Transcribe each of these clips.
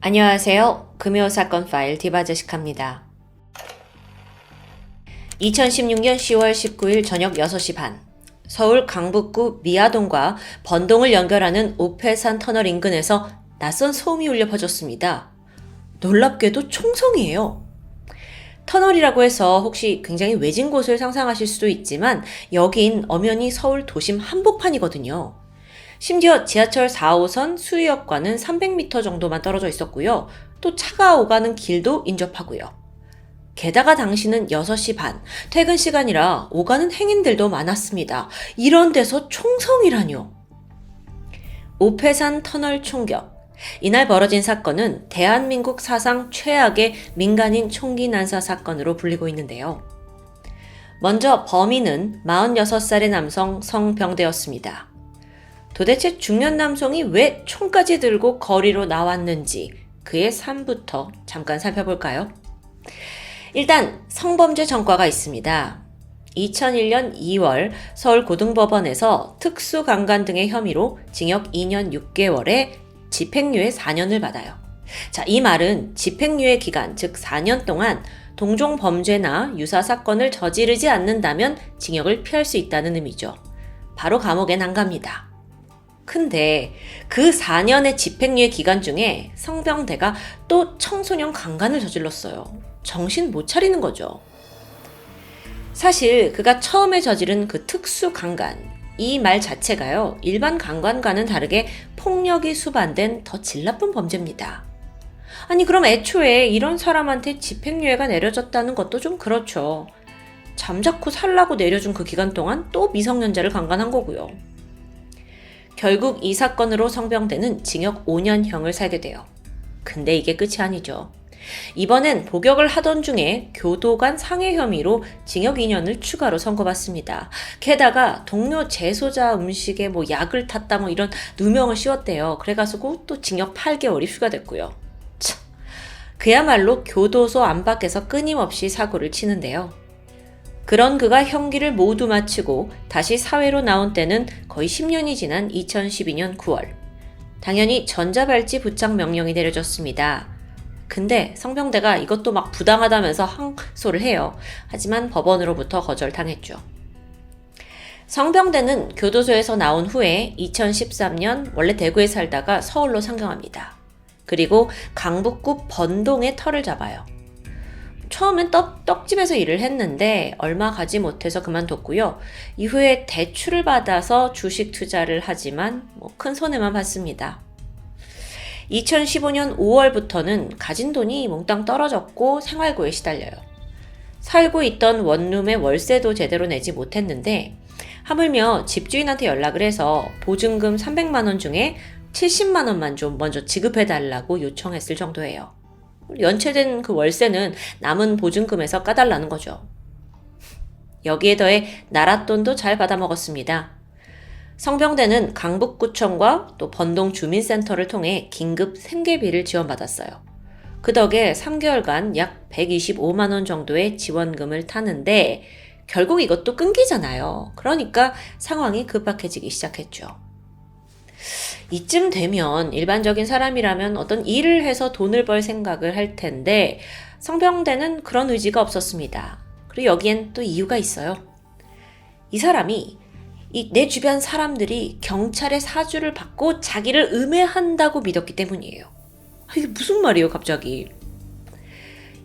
안녕하세요. 금요사건 파일 디바제시카입니다. 2016년 10월 19일 저녁 6시 반, 서울 강북구 미아동과 번동을 연결하는 오페산 터널 인근에서 낯선 소음이 울려 퍼졌습니다. 놀랍게도 총성이에요. 터널이라고 해서 혹시 굉장히 외진 곳을 상상하실 수도 있지만 여긴 엄연히 서울 도심 한복판이거든요. 심지어 지하철 4호선 수유역과는 300m 정도만 떨어져 있었고요. 또 차가 오가는 길도 인접하고요. 게다가 당시는 6시 반, 퇴근 시간이라 오가는 행인들도 많았습니다. 이런 데서 총성이라뇨. 오페산 터널 총격. 이날 벌어진 사건은 대한민국 사상 최악의 민간인 총기 난사 사건으로 불리고 있는데요. 먼저 범인은 46살의 남성 성병대였습니다. 도대체 중년 남성이 왜 총까지 들고 거리로 나왔는지 그의 삶부터 잠깐 살펴볼까요? 일단 성범죄 전과가 있습니다. 2001년 2월 서울고등법원에서 특수강간 등의 혐의로 징역 2년 6개월에 집행유예 4년을 받아요. 자, 이 말은 집행유예 기간, 즉 4년 동안 동종 범죄나 유사 사건을 저지르지 않는다면 징역을 피할 수 있다는 의미죠. 바로 감옥엔 안 갑니다. 근데 그 4년의 집행유예 기간 중에 성병대가 또 청소년 강간을 저질렀어요. 정신 못 차리는 거죠. 사실 그가 처음에 저지른 그 특수 강간, 이 말 자체가요, 일반 강간과는 다르게 폭력이 수반된 더 질 나쁜 범죄입니다. 아니 그럼 애초에 이런 사람한테 집행유예가 내려졌다는 것도 좀 그렇죠. 잠자코 살라고 내려준 그 기간 동안 또 미성년자를 강간한 거고요. 결국 이 사건으로 성병대는 징역 5년형을 살게 돼요. 근데 이게 끝이 아니죠. 이번엔 복역을 하던 중에 교도관 상해 혐의로 징역 2년을 추가로 선고받습니다. 게다가 동료 재소자 음식에 약을 탔다 이런 누명을 씌웠대요. 그래가지고 또 징역 8개월이 추가됐고요. 참, 그야말로 교도소 안팎에서 끊임없이 사고를 치는데요. 그런 그가 형기를 모두 마치고 다시 사회로 나온 때는 거의 10년이 지난 2012년 9월. 당연히 전자발찌 부착 명령이 내려졌습니다. 근데 성병대가 이것도 부당하다면서 항소를 해요. 하지만 법원으로부터 거절당했죠. 성병대는 교도소에서 나온 후에 2013년 원래 대구에 살다가 서울로 상경합니다. 그리고 강북구 번동에 터를 잡아요. 처음엔 떡집에서 일을 했는데 얼마 가지 못해서 그만뒀고요. 이후에 대출을 받아서 주식 투자를 하지만 큰 손해만 봤습니다. 2015년 5월부터는 가진 돈이 몽땅 떨어졌고 생활고에 시달려요. 살고 있던 원룸의 월세도 제대로 내지 못했는데 하물며 집주인한테 연락을 해서 보증금 300만 원 중에 70만 원만 좀 먼저 지급해달라고 요청했을 정도예요. 연체된 그 월세는 남은 보증금에서 까달라는 거죠. 여기에 더해 나랏돈도 잘 받아먹었습니다. 성병대는 강북구청과 또 번동 주민센터를 통해 긴급 생계비를 지원받았어요. 그 덕에 3개월간 약 125만 원 정도의 지원금을 타는데 결국 이것도 끊기잖아요. 그러니까 상황이 급박해지기 시작했죠. 이쯤 되면 일반적인 사람이라면 어떤 일을 해서 돈을 벌 생각을 할 텐데 성병대는 그런 의지가 없었습니다. 그리고 여기엔 또 이유가 있어요. 이 사람이 내 주변 사람들이 경찰의 사주를 받고 자기를 음해한다고 믿었기 때문이에요. 이게 무슨 말이에요 갑자기.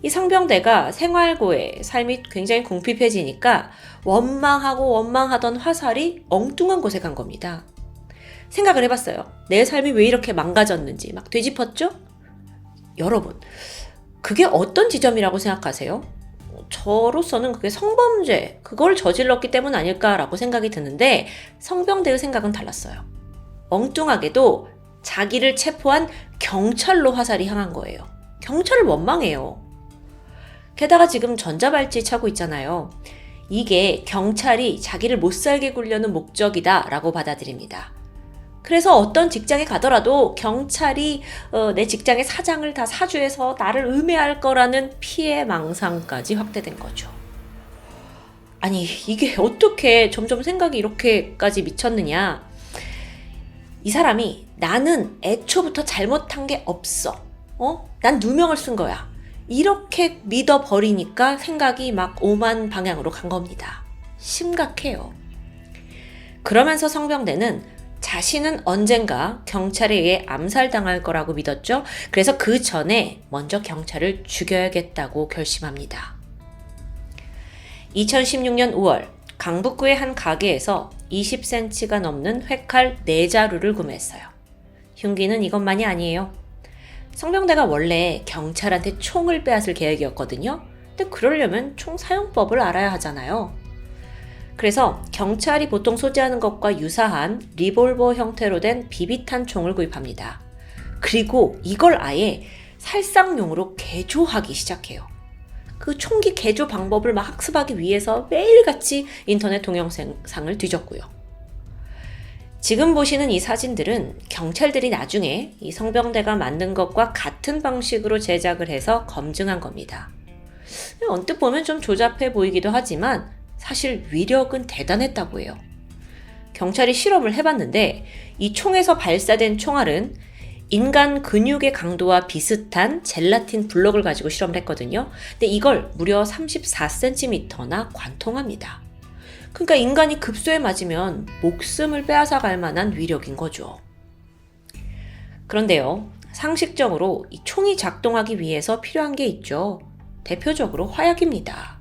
이 성병대가 생활고에 삶이 굉장히 궁핍해지니까 원망하던 화살이 엉뚱한 곳에 간 겁니다. 생각을 해봤어요. 내 삶이 왜 이렇게 망가졌는지 되짚었죠? 여러분, 그게 어떤 지점이라고 생각하세요? 저로서는 그게 성범죄, 그걸 저질렀기 때문 아닐까라고 생각이 드는데 성병대의 생각은 달랐어요. 엉뚱하게도 자기를 체포한 경찰로 화살이 향한 거예요. 경찰을 원망해요. 게다가 지금 전자발찌 차고 있잖아요. 이게 경찰이 자기를 못살게 굴려는 목적이다라고 받아들입니다. 그래서 어떤 직장에 가더라도 경찰이 내 직장의 사장을 다 사주해서 나를 음해할 거라는 피해망상까지 확대된 거죠. 아니 이게 어떻게 점점 생각이 이렇게까지 미쳤느냐. 이 사람이 나는 애초부터 잘못한 게 없어. 난 누명을 쓴 거야. 이렇게 믿어버리니까 생각이 막 오만 방향으로 간 겁니다. 심각해요. 그러면서 성병대는 자신은 언젠가 경찰에 의해 암살당할 거라고 믿었죠. 그래서 그 전에 먼저 경찰을 죽여야겠다고 결심합니다. 2016년 5월 강북구의 한 가게에서 20cm가 넘는 회칼 4자루를 구매했어요. 흉기는 이것만이 아니에요. 성병대가 원래 경찰한테 총을 빼앗을 계획이었거든요. 근데 그러려면 총 사용법을 알아야 하잖아요. 그래서 경찰이 보통 소지하는 것과 유사한 리볼버 형태로 된 비비탄 총을 구입합니다. 그리고 이걸 아예 살상용으로 개조하기 시작해요. 그 총기 개조 방법을 막 학습하기 위해서 매일같이 인터넷 동영상을 뒤졌고요. 지금 보시는 이 사진들은 경찰들이 나중에 이 성병대가 만든 것과 같은 방식으로 제작을 해서 검증한 겁니다. 언뜻 보면 좀 조잡해 보이기도 하지만 사실 위력은 대단했다고 해요. 경찰이 실험을 해봤는데 이 총에서 발사된 총알은 인간 근육의 강도와 비슷한 젤라틴 블록을 가지고 실험을 했거든요. 근데 이걸 무려 34cm나 관통합니다. 그러니까 인간이 급소에 맞으면 목숨을 빼앗아갈 만한 위력인 거죠. 그런데요, 상식적으로 이 총이 작동하기 위해서 필요한 게 있죠. 대표적으로 화약입니다.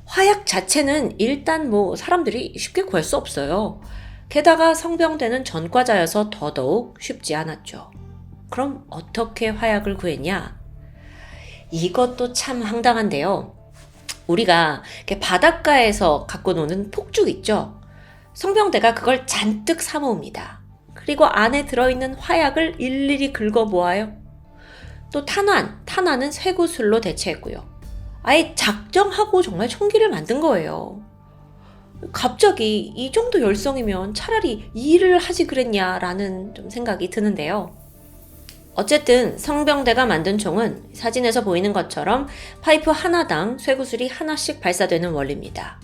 화약 자체는 일단 사람들이 쉽게 구할 수 없어요. 게다가 성병대는 전과자여서 더더욱 쉽지 않았죠. 그럼 어떻게 화약을 구했냐? 이것도 참 황당한데요. 우리가 이렇게 바닷가에서 갖고 노는 폭죽 있죠? 성병대가 그걸 잔뜩 사 모읍니다. 그리고 안에 들어있는 화약을 일일이 긁어 모아요. 또 탄환은 쇠구슬로 대체했고요. 아예 작정하고 정말 총기를 만든 거예요. 갑자기 이 정도 열성이면 차라리 이 일을 하지 그랬냐라는 좀 생각이 드는데요. 어쨌든 성병대가 만든 총은 사진에서 보이는 것처럼 파이프 하나당 쇠구슬이 하나씩 발사되는 원리입니다.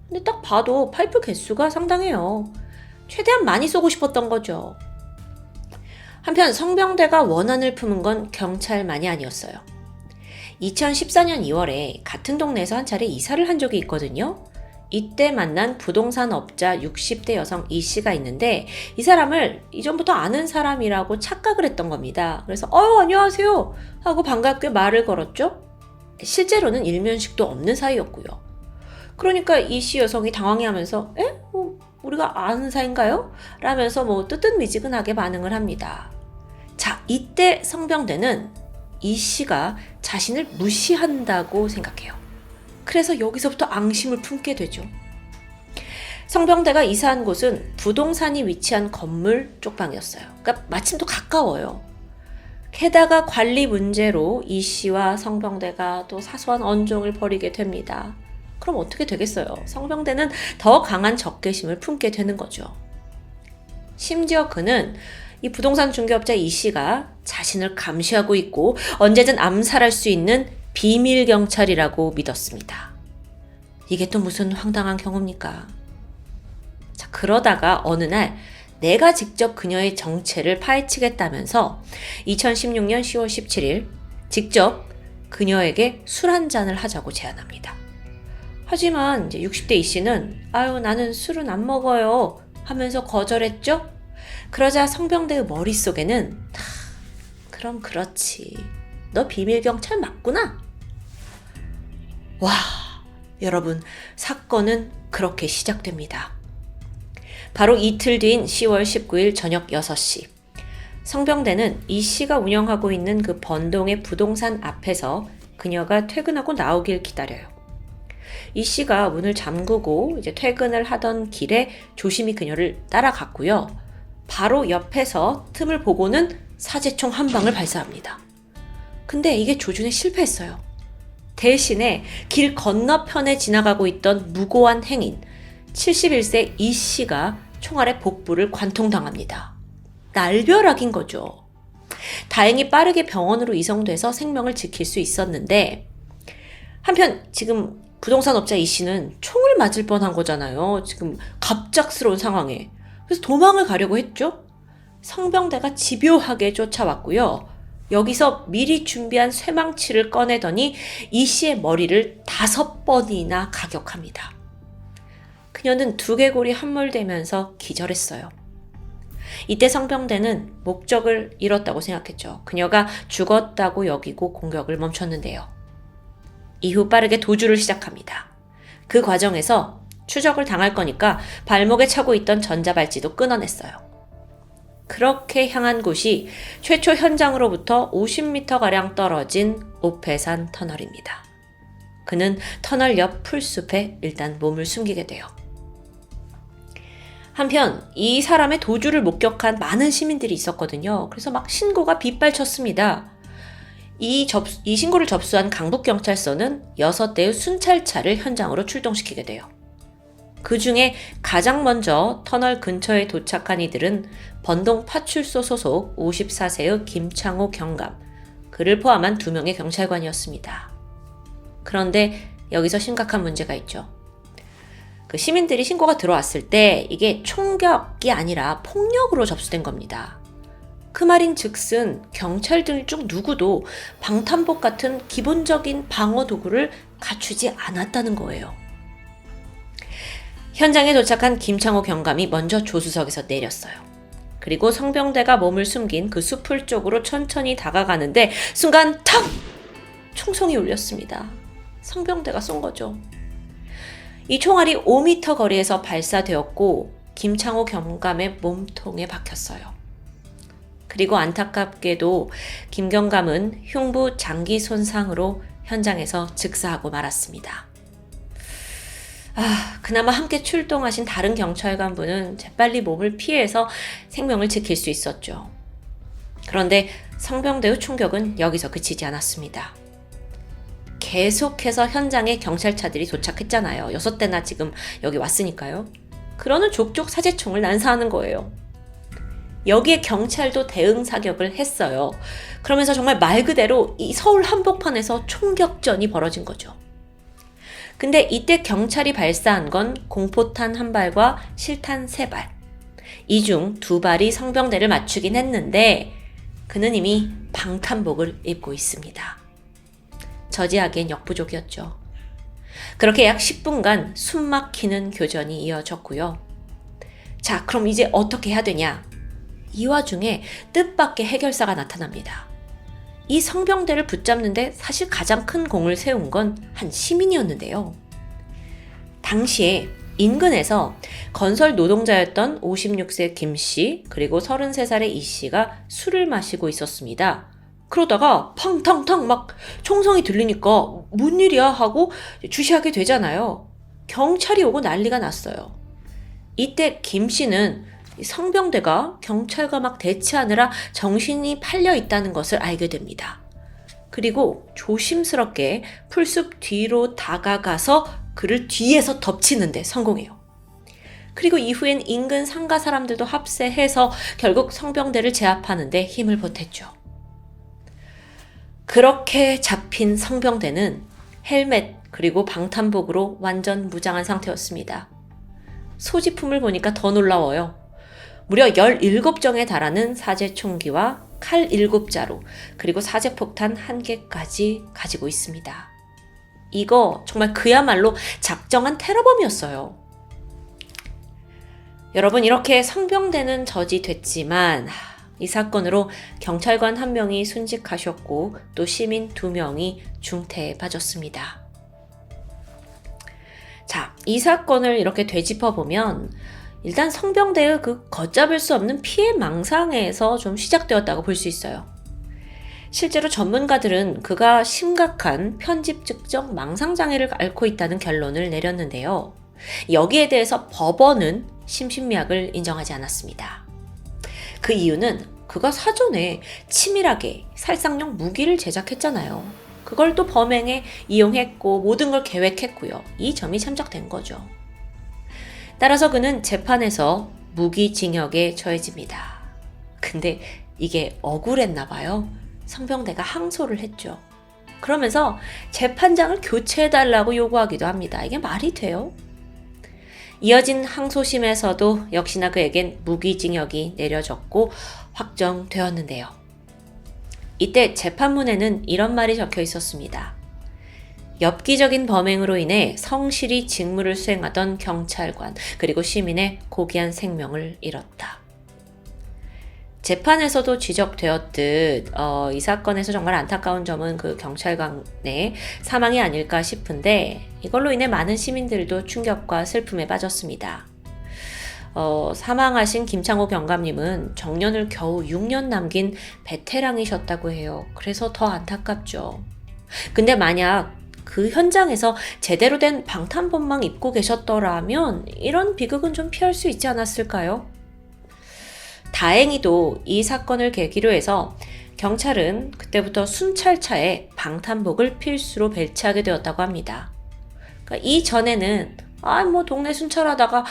근데 딱 봐도 파이프 개수가 상당해요. 최대한 많이 쏘고 싶었던 거죠. 한편 성병대가 원한을 품은 건 경찰만이 아니었어요. 2014년 2월에 같은 동네에서 한 차례 이사를 한 적이 있거든요. 이때 만난 부동산 업자 60대 여성 이 씨가 있는데 이 사람을 이전부터 아는 사람이라고 착각을 했던 겁니다. 그래서 안녕하세요 하고 반갑게 말을 걸었죠. 실제로는 일면식도 없는 사이였고요. 그러니까 이 씨 여성이 당황해하면서 우리가 아는 사이인가요? 라면서 뜨뜻미지근하게 반응을 합니다. 자, 이때 성병대는 이 씨가 자신을 무시한다고 생각해요. 그래서 여기서부터 앙심을 품게 되죠. 성병대가 이사한 곳은 부동산이 위치한 건물 쪽방이었어요. 그러니까 마침 또 가까워요. 게다가 관리 문제로 이 씨와 성병대가 또 사소한 언종을 벌이게 됩니다. 그럼 어떻게 되겠어요? 성병대는 더 강한 적개심을 품게 되는 거죠. 심지어 그는 이 부동산 중개업자 이 씨가 자신을 감시하고 있고 언제든 암살할 수 있는 비밀 경찰이라고 믿었습니다. 이게 또 무슨 황당한 경우입니까? 자, 그러다가 어느 날 내가 직접 그녀의 정체를 파헤치겠다면서 2016년 10월 17일 직접 그녀에게 술 한 잔을 하자고 제안합니다. 하지만 이제 60대 이 씨는 나는 술은 안 먹어요 하면서 거절했죠. 그러자 성병대의 머릿속에는 그럼 그렇지. 너 비밀경찰 맞구나? 와, 여러분, 사건은 그렇게 시작됩니다. 바로 이틀 뒤인 10월 19일 저녁 6시. 성병대는 이 씨가 운영하고 있는 그 번동의 부동산 앞에서 그녀가 퇴근하고 나오길 기다려요. 이 씨가 문을 잠그고 이제 퇴근을 하던 길에 조심히 그녀를 따라갔고요. 바로 옆에서 틈을 보고는 사제총 한 방을 발사합니다. 근데 이게 조준에 실패했어요. 대신에 길 건너편에 지나가고 있던 무고한 행인 71세 이 씨가 총알의 복부를 관통당합니다. 날벼락인 거죠. 다행히 빠르게 병원으로 이송돼서 생명을 지킬 수 있었는데 한편 지금 부동산 업자 이 씨는 총을 맞을 뻔한 거잖아요. 지금 갑작스러운 상황에. 그래서 도망을 가려고 했죠. 성병대가 집요하게 쫓아왔고요. 여기서 미리 준비한 쇠망치를 꺼내더니 이 씨의 머리를 5번이나 가격합니다. 그녀는 두개골이 함몰되면서 기절했어요. 이때 성병대는 목적을 잃었다고 생각했죠. 그녀가 죽었다고 여기고 공격을 멈췄는데요. 이후 빠르게 도주를 시작합니다. 그 과정에서 추적을 당할 거니까 발목에 차고 있던 전자발찌도 끊어냈어요. 그렇게 향한 곳이 최초 현장으로부터 50m가량 떨어진 오페산 터널입니다. 그는 터널 옆 풀숲에 일단 몸을 숨기게 돼요. 한편 이 사람의 도주를 목격한 많은 시민들이 있었거든요. 그래서 막 신고가 빗발쳤습니다. 이 신고를 접수한 강북경찰서는 6대의 순찰차를 현장으로 출동시키게 돼요. 그 중에 가장 먼저 터널 근처에 도착한 이들은 번동 파출소 소속 54세의 김창호 경감, 그를 포함한 2명의 경찰관이었습니다. 그런데 여기서 심각한 문제가 있죠. 그 시민들이 신고가 들어왔을 때 이게 총격이 아니라 폭력으로 접수된 겁니다. 그 말인 즉슨 경찰들 중 누구도 방탄복 같은 기본적인 방어 도구를 갖추지 않았다는 거예요. 현장에 도착한 김창호 경감이 먼저 조수석에서 내렸어요. 그리고 성병대가 몸을 숨긴 그 숲풀 쪽으로 천천히 다가가는데 순간 탕! 총성이 울렸습니다. 성병대가 쏜 거죠. 이 총알이 5m 거리에서 발사되었고 김창호 경감의 몸통에 박혔어요. 그리고 안타깝게도 김 경감은 흉부 장기 손상으로 현장에서 즉사하고 말았습니다. 그나마 함께 출동하신 다른 경찰관분은 재빨리 몸을 피해서 생명을 지킬 수 있었죠. 그런데 성병대의 총격은 여기서 그치지 않았습니다. 계속해서 현장에 경찰차들이 도착했잖아요. 6대나 지금 여기 왔으니까요. 그러는 족족 사제총을 난사하는 거예요. 여기에 경찰도 대응 사격을 했어요. 그러면서 정말 말 그대로 이 서울 한복판에서 총격전이 벌어진 거죠. 근데 이때 경찰이 발사한 건 공포탄 1발과 실탄 3발. 이 중 2발이 성병대를 맞추긴 했는데 그는 이미 방탄복을 입고 있습니다. 저지하기엔 역부족이었죠. 그렇게 약 10분간 숨막히는 교전이 이어졌고요. 자, 그럼 이제 어떻게 해야 되냐? 이 와중에 뜻밖의 해결사가 나타납니다. 이 성병대를 붙잡는데 사실 가장 큰 공을 세운 건 한 시민이었는데요. 당시에 인근에서 건설 노동자였던 56세 김 씨 그리고 33살의 이 씨가 술을 마시고 있었습니다. 그러다가 팡탕탕 막 총성이 들리니까 뭔 일이야 하고 주시하게 되잖아요. 경찰이 오고 난리가 났어요. 이때 김 씨는 성병대가 경찰과 막 대치하느라 정신이 팔려 있다는 것을 알게 됩니다. 그리고 조심스럽게 풀숲 뒤로 다가가서 그를 뒤에서 덮치는데 성공해요. 그리고 이후엔 인근 상가 사람들도 합세해서 결국 성병대를 제압하는데 힘을 보탰죠. 그렇게 잡힌 성병대는 헬멧 그리고 방탄복으로 완전 무장한 상태였습니다. 소지품을 보니까 더 놀라워요. 무려 17정에 달하는 사제총기와 칼 7자루 그리고 사제폭탄 1개까지 가지고 있습니다. 이거 정말 그야말로 작정한 테러범이었어요. 여러분, 이렇게 성병대는 저지됐지만 이 사건으로 경찰관 1명이 순직하셨고 또 시민 2명이 중태에 빠졌습니다. 자, 이 사건을 이렇게 되짚어보면 일단 성병대의 그 걷잡을 수 없는 피해 망상에서 좀 시작되었다고 볼 수 있어요. 실제로 전문가들은 그가 심각한 편집 측정 망상장애를 앓고 있다는 결론을 내렸는데요. 여기에 대해서 법원은 심신미약을 인정하지 않았습니다. 그 이유는 그가 사전에 치밀하게 살상용 무기를 제작했잖아요. 그걸 또 범행에 이용했고 모든 걸 계획했고요. 이 점이 참작된 거죠. 따라서 그는 재판에서 무기징역에 처해집니다. 근데 이게 억울했나 봐요. 성병대가 항소를 했죠. 그러면서 재판장을 교체해달라고 요구하기도 합니다. 이게 말이 돼요? 이어진 항소심에서도 역시나 그에겐 무기징역이 내려졌고 확정되었는데요. 이때 재판문에는 이런 말이 적혀 있었습니다. 엽기적인 범행으로 인해 성실히 직무를 수행하던 경찰관 그리고 시민의 고귀한 생명을 잃었다. 재판에서도 지적되었듯 이 사건에서 정말 안타까운 점은 그 경찰관의 사망이 아닐까 싶은데 이걸로 인해 많은 시민들도 충격과 슬픔에 빠졌습니다. 사망하신 김창호 경감님은 정년을 겨우 6년 남긴 베테랑이셨다고 해요. 그래서 더 안타깝죠. 근데 만약 그 현장에서 제대로 된 방탄복망 입고 계셨더라면 이런 비극은 좀 피할 수 있지 않았을까요? 다행히도 이 사건을 계기로 해서 경찰은 그때부터 순찰차에 방탄복을 필수로 배치하게 되었다고 합니다. 그러니까 이전에는 동네 순찰하다가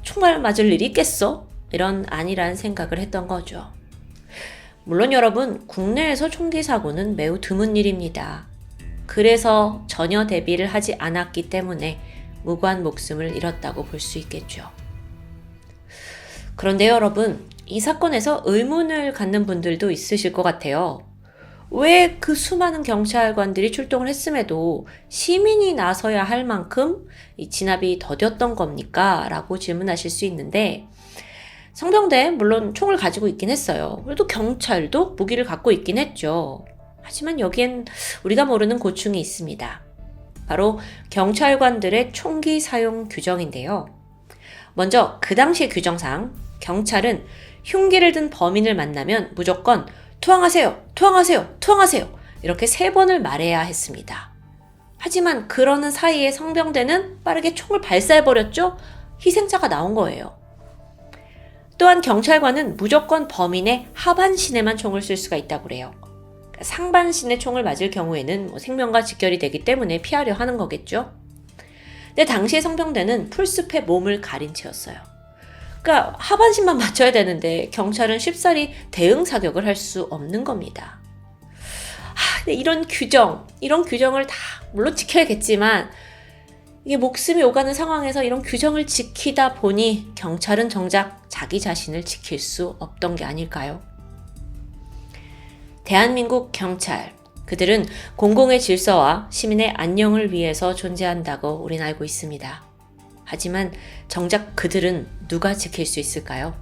총알 맞을 일이 있겠어? 이런 안일한 생각을 했던 거죠. 물론 여러분, 국내에서 총기 사고는 매우 드문 일입니다. 그래서 전혀 대비를 하지 않았기 때문에 무고한 목숨을 잃었다고 볼 수 있겠죠. 그런데 여러분, 이 사건에서 의문을 갖는 분들도 있으실 것 같아요. 왜 그 수많은 경찰관들이 출동을 했음에도 시민이 나서야 할 만큼 이 진압이 더뎠던 겁니까? 라고 질문하실 수 있는데, 성병대 물론 총을 가지고 있긴 했어요. 그래도 경찰도 무기를 갖고 있긴 했죠. 하지만 여기엔 우리가 모르는 고충이 있습니다. 바로 경찰관들의 총기 사용 규정인데요. 먼저 그 당시의 규정상 경찰은 흉기를 든 범인을 만나면 무조건 투항하세요, 투항하세요, 투항하세요 이렇게 3번을 말해야 했습니다. 하지만 그러는 사이에 성병대는 빠르게 총을 발사해버렸죠? 희생자가 나온 거예요. 또한 경찰관은 무조건 범인의 하반신에만 총을 쓸 수가 있다고 그래요. 상반신에 총을 맞을 경우에는 생명과 직결이 되기 때문에 피하려 하는 거겠죠. 근데 당시의 성병대는 풀숲에 몸을 가린 채였어요. 그러니까 하반신만 맞춰야 되는데 경찰은 쉽사리 대응 사격을 할 수 없는 겁니다. 근데 이런 규정을 다 물론 지켜야겠지만 이게 목숨이 오가는 상황에서 이런 규정을 지키다 보니 경찰은 정작 자기 자신을 지킬 수 없던 게 아닐까요? 대한민국 경찰, 그들은 공공의 질서와 시민의 안녕을 위해서 존재한다고 우린 알고 있습니다. 하지만 정작 그들은 누가 지킬 수 있을까요?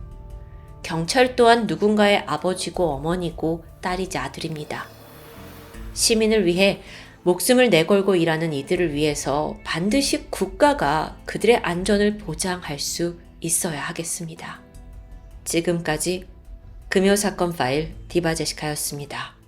경찰 또한 누군가의 아버지고 어머니고 딸이자 아들입니다. 시민을 위해 목숨을 내걸고 일하는 이들을 위해서 반드시 국가가 그들의 안전을 보장할 수 있어야 하겠습니다. 지금까지 금요사건 파일 디바제시카였습니다.